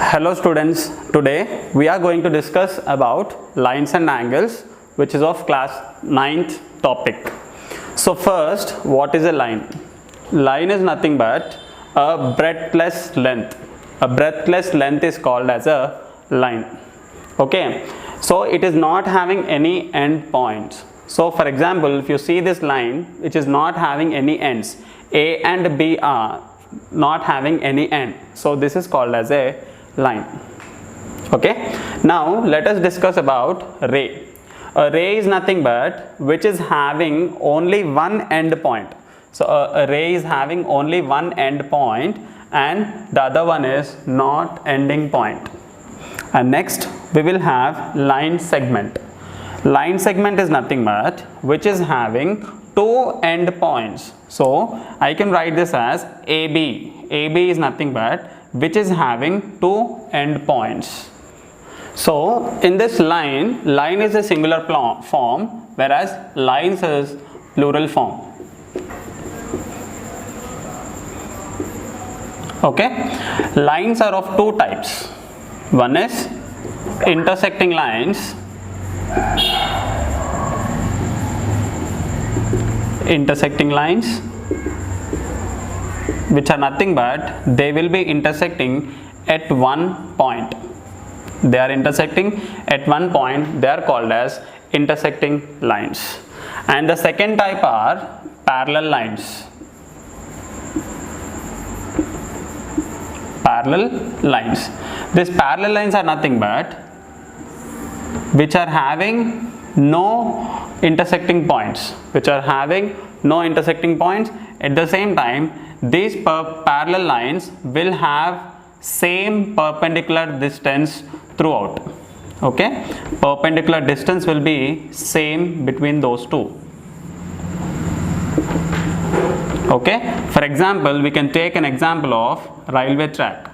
Hello students, today we are going to discuss about lines and angles, which is of class 9th topic. So first, what is a line? Line is nothing but a breadthless length. A breadthless length is called as a line. Okay, so it is not having any end points. So for example, if you see this line which is not having any ends, A and B are not having any end, so this is called as a line. Okay, now let us discuss about ray. A ray is nothing but which is having only one end point. So a ray is having only one end point and the other one is not ending point. And next we will have line segment. Line segment is nothing but which is having two end points. So I can write this as AB. AB is nothing but which is having two end points. So in this line is a singular form, whereas lines is plural form. Okay, lines are of two types. One is intersecting lines. Intersecting lines, which are nothing but they will be intersecting at one point. They are intersecting at one point, they are called as intersecting lines. And the second type are parallel lines. Parallel lines. These parallel lines are nothing but which are having no intersecting points, at the same time these parallel lines will have same perpendicular distance throughout. Okay, perpendicular distance will be same between those two. Okay, for example, we can take an example of railway track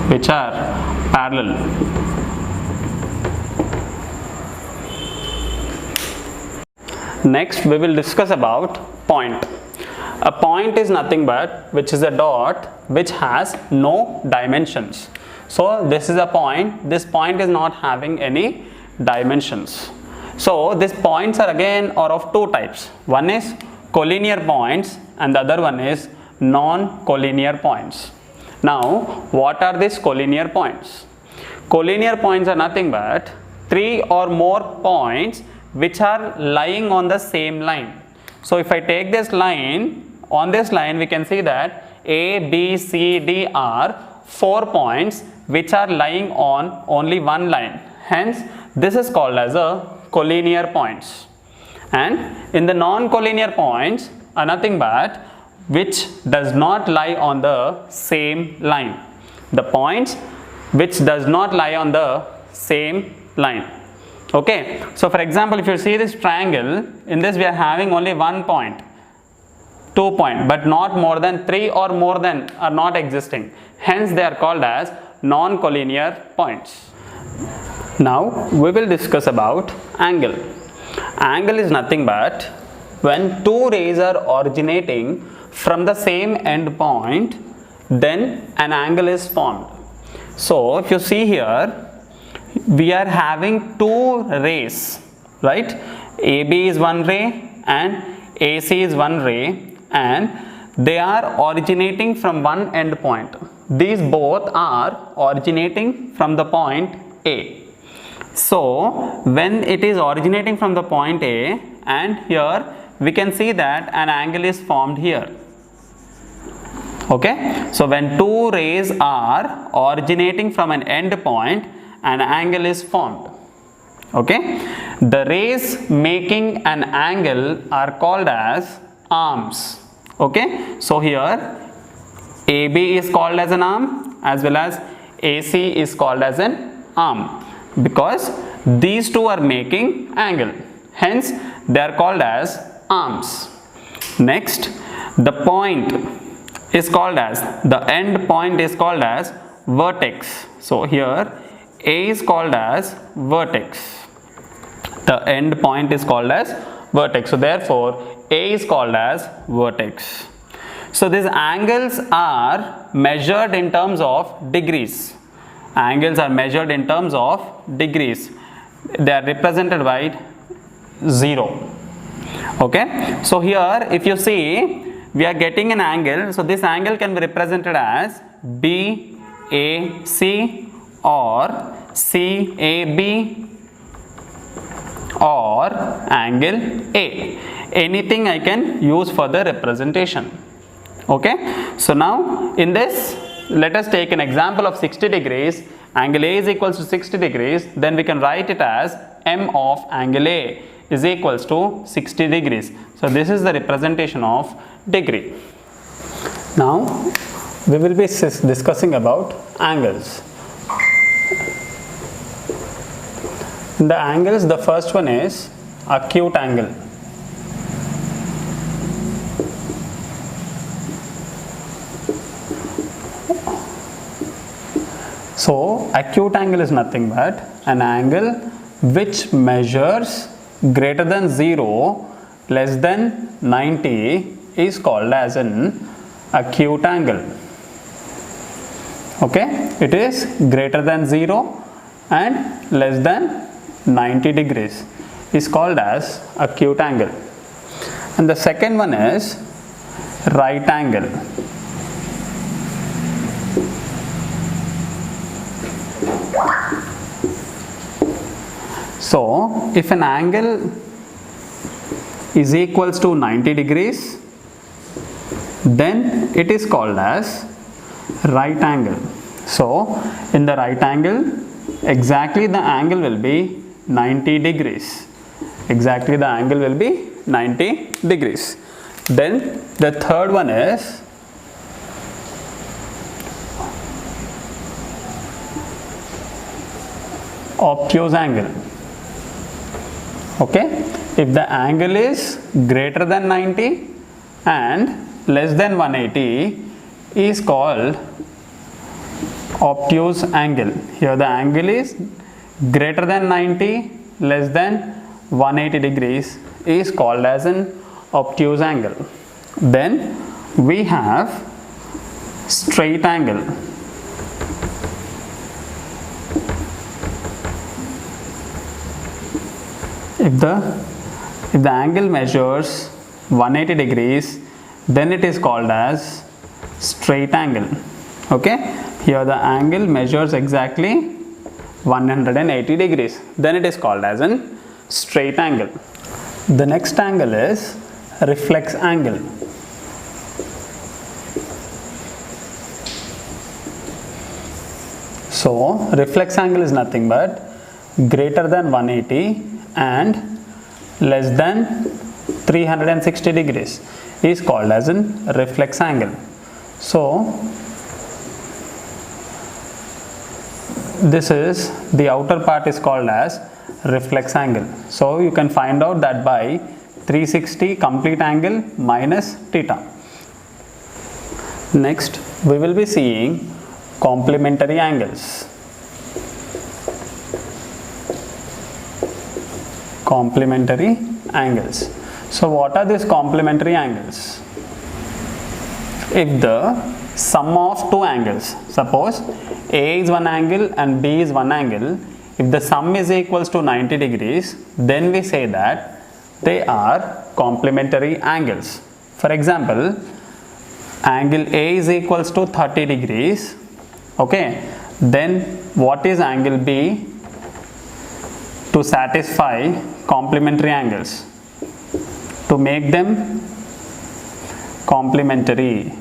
which are parallel. Next we will discuss about point. A point is nothing but which is a dot which has no dimensions. So this is a point, this point is not having any dimensions. So these points are again of two types. One is collinear points and the other one is non-collinear points. Now what are these collinear points? Collinear points are nothing but three or more points which are lying on the same line. So if I take this line, on this line we can see that A, B, C, D are 4 points which are lying on only one line. Hence this is called as a collinear points. And in the non-collinear points are nothing but which does not lie on the same line. The points which does not lie on the same line. Okay, so for example, if you see this triangle, in this we are having only 1 point, 2 point, but not more than 3 or more than are not existing. Hence they are called as non-collinear points. Now we will discuss about angle. Angle is nothing but when two rays are originating from the same end point, then an angle is formed. So if you see here, we are having two rays, right? AB is one ray and AC is one ray, and they are originating from one end point. These both are originating from the point A. So when it is originating from the point A, and here we can see that an angle is formed here. Okay, so when two rays are originating from an end point, an angle is formed. Okay, the rays making an angle are called as arms. Okay, so here AB is called as an arm as well as AC is called as an arm because these two are making angle. Hence they are called as arms. Next, the point is called as, the end point is called as vertex. So here A is called as vertex. The end point is called as vertex. So therefore A is called as vertex. So these angles are measured in terms of degrees. Angles are measured in terms of degrees. They are represented by 0. Okay. So here if you see, we are getting an angle. So this angle can be represented as BAC or CAB or angle A. Anything I can use for the representation. Okay. So now in this, let us take an example of 60 degrees. Angle A is equals to 60 degrees. Then we can write it as M of angle A is equals to 60 degrees. So this is the representation of degree. Now we will be discussing about angles. In the angles, the first one is acute angle. So acute angle is nothing but an angle which measures greater than 0 less than 90 is called as an acute angle. Okay, it is greater than 0 and less than 90 degrees is called as acute angle. And the second one is right angle. So if an angle is equals to 90 degrees, then it is called as right angle. So in the right angle, exactly the angle will be 90 degrees. Exactly the angle will be 90 degrees. Then the third one is obtuse angle. Okay, if the angle is greater than 90 and less than 180 is called obtuse angle. Here the angle is greater than 90 less than 180 degrees is called as an obtuse angle. Then we have straight angle. If the angle measures 180 degrees, then it is called as straight angle. Okay, here the angle measures exactly 180 degrees, then it is called as an straight angle. The next angle is reflex angle. So reflex angle is nothing but greater than 180 and less than 360 degrees is called as an reflex angle. So this is the outer part is called as reflex angle. So you can find out that by 360 complete angle minus theta. Next we will be seeing complementary angles. Complementary angles. So what are these complementary angles? If the sum of two angles, suppose A is one angle and B is one angle, if the sum is equals to 90 degrees, then we say that they are complementary angles. For example, angle A is equals to 30 degrees. Okay, then what is angle B to satisfy complementary angles? To make them complementary.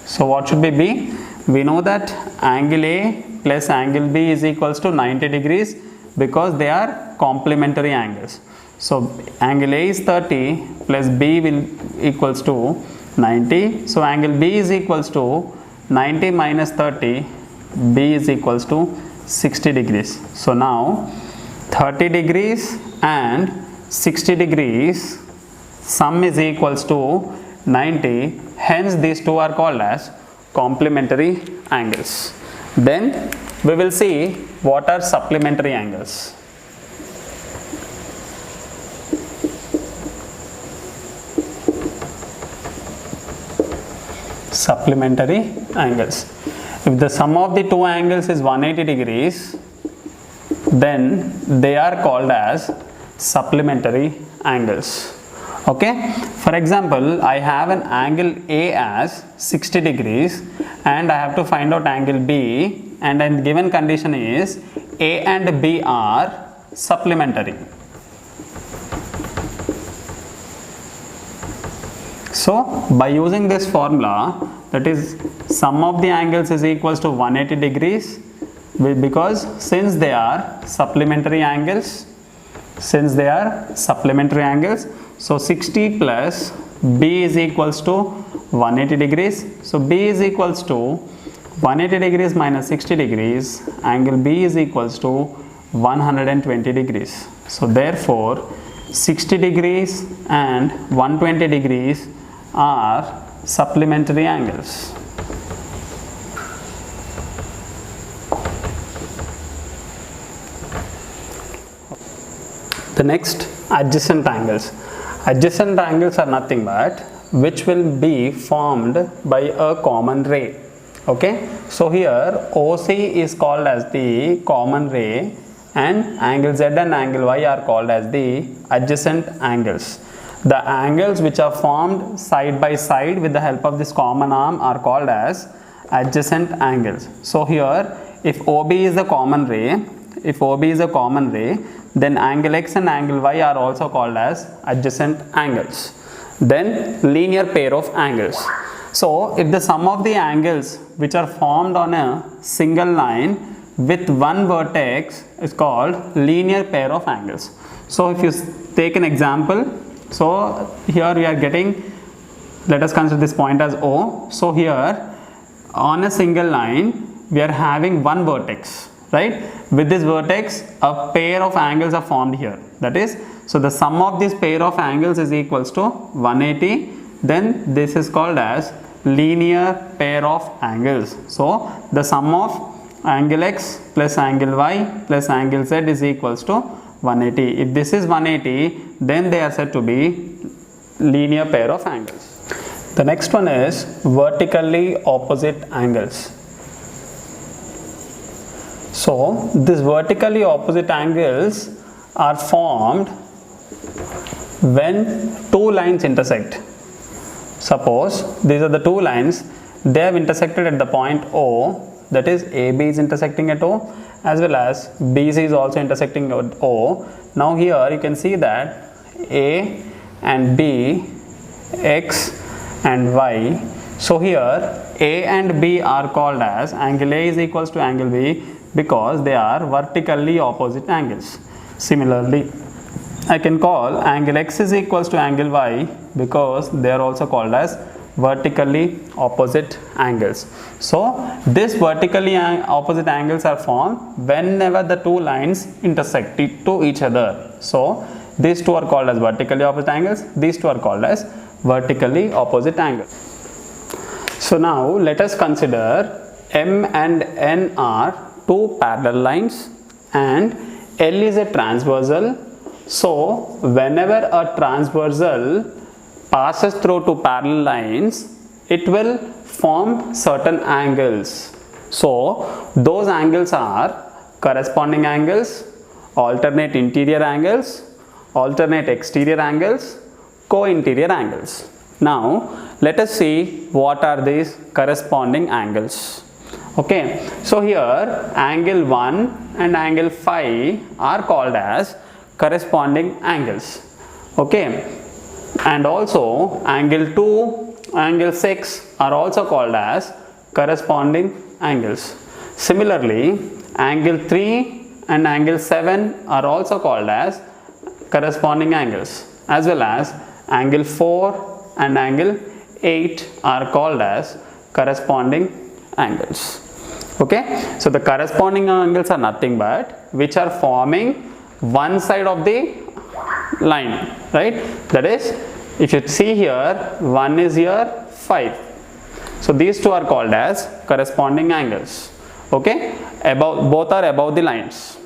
So what should be B? We know that angle A plus angle B is equals to 90 degrees because they are complementary angles. So angle A is 30 plus B will equals to 90. So angle B is equals to 90 minus 30, B is equals to 60 degrees. So now 30 degrees and 60 degrees sum is equals to 90, hence these two are called as complementary angles. Then we will see what are supplementary angles. supplementary angles. If the sum of the two angles is 180 degrees, then they are called as supplementary angles. Okay, for example, I have an angle A as 60 degrees and I have to find out angle B, and then given condition is A and B are supplementary. So by using this formula, that is sum of the angles is equals to 180 degrees, because since they are supplementary angles, so 60 plus B is equals to 180 degrees. So B is equals to 180 degrees minus 60 degrees, angle B is equals to 120 degrees. So therefore 60 degrees and 120 degrees are supplementary angles. The next, adjacent angles. Adjacent angles are nothing but which will be formed by a common ray. Okay, so here OC is called as the common ray and angle Z and angle Y are called as the adjacent angles. The angles which are formed side by side with the help of this common arm are called as adjacent angles. So here, if OB is a common ray, then angle X and angle Y are also called as adjacent angles. Then linear pair of angles. So if the sum of the angles which are formed on a single line with one vertex is called linear pair of angles. So if you take an example, so here we are getting, let us consider this point as O. So here on a single line we are having one vertex, right? With this vertex a pair of angles are formed here, that is, so the sum of this pair of angles is equals to 180. Then this is called as linear pair of angles. So the sum of angle X plus angle Y plus angle Z is equals to 180. If this is 180, then they are said to be linear pair of angles. The next one is vertically opposite angles. So these vertically opposite angles are formed when two lines intersect. Suppose these are the two lines, they have intersected at the point O, that is AB is intersecting at O, as well as BC is also intersecting at O. Now here you can see that A and B, X and Y. So here A and B are called as angle A is equals to angle B because they are vertically opposite angles. Similarly, I can call angle X is equals to angle Y because they are also called as vertically opposite angles. So this vertically opposite angles are formed whenever the two lines intersect to each other. So these two are called as vertically opposite angles, these two are called as vertically opposite angles. So now let us consider M and N are two parallel lines and L is a transversal. So whenever a transversal passes through two parallel lines, it will form certain angles. So those angles are corresponding angles, alternate interior angles, alternate exterior angles, co-interior angles. Now let us see what are these corresponding angles. Okay, so here angle 1 and angle 5 are called as corresponding angles. Okay, and also angle 2, angle 6 are also called as corresponding angles. Similarly, angle 3 and angle 7 are also called as corresponding angles, as well as angle 4 and angle 8 are called as corresponding angles. Okay, so the corresponding angles are nothing but which are forming one side of the line, right? That is, if you see here, 1 is here, 5. So these two are called as corresponding angles. Okay, both are above the lines.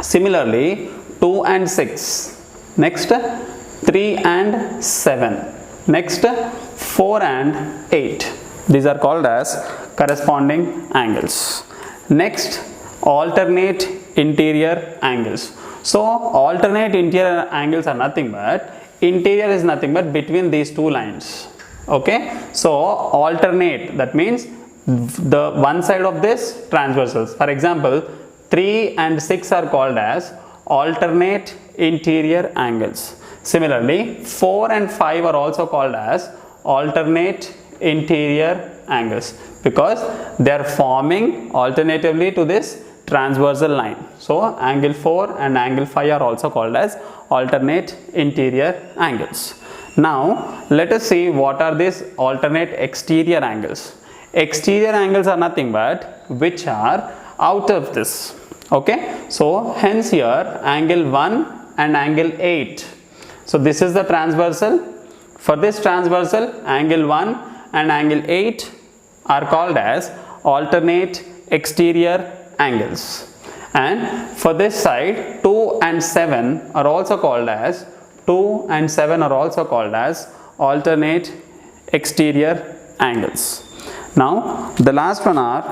Similarly, 2 and 6. Next, 3 and 7. Next, 4 and 8. These are called as corresponding angles. Next, alternate interior angles. So alternate interior angles are nothing but, interior is nothing but between these two lines. Okay, so alternate, that means the one side of this transversals. For example, 3 and 6 are called as alternate interior angles. Similarly, 4 and 5 are also called as alternate interior angles because they are forming alternatively to this transversal line. So angle 4 and angle 5 are also called as alternate interior angles. Now let us see what are these alternate exterior angles. Exterior angles are nothing but which are out of this. Okay, so hence here angle 1 and angle 8. So this is the transversal. For this transversal, angle 1 and angle 8 are called as alternate exterior angles. And for this side, 2 and 7 are also called as alternate exterior angles. Now the last one are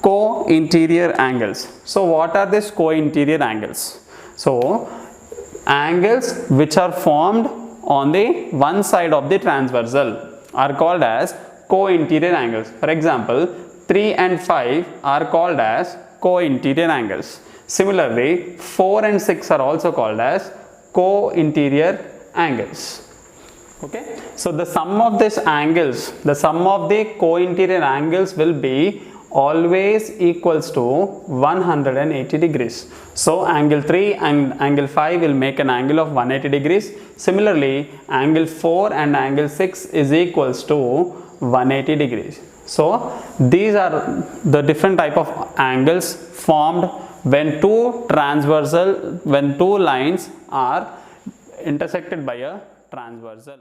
co-interior angles. So what are these co-interior angles? So angles which are formed on the one side of the transversal are called as co-interior angles. For example, 3 and 5 are called as co-interior angles. Similarly, 4 and 6 are also called as co-interior angles. Okay, so the sum of these angles, the sum of the co-interior angles will be always equals to 180 degrees. So angle 3 and angle 5 will make an angle of 180 degrees. Similarly, angle 4 and angle 6 is equals to 180 degrees. So these are the different type of angles formed when two lines are intersected by a transversal.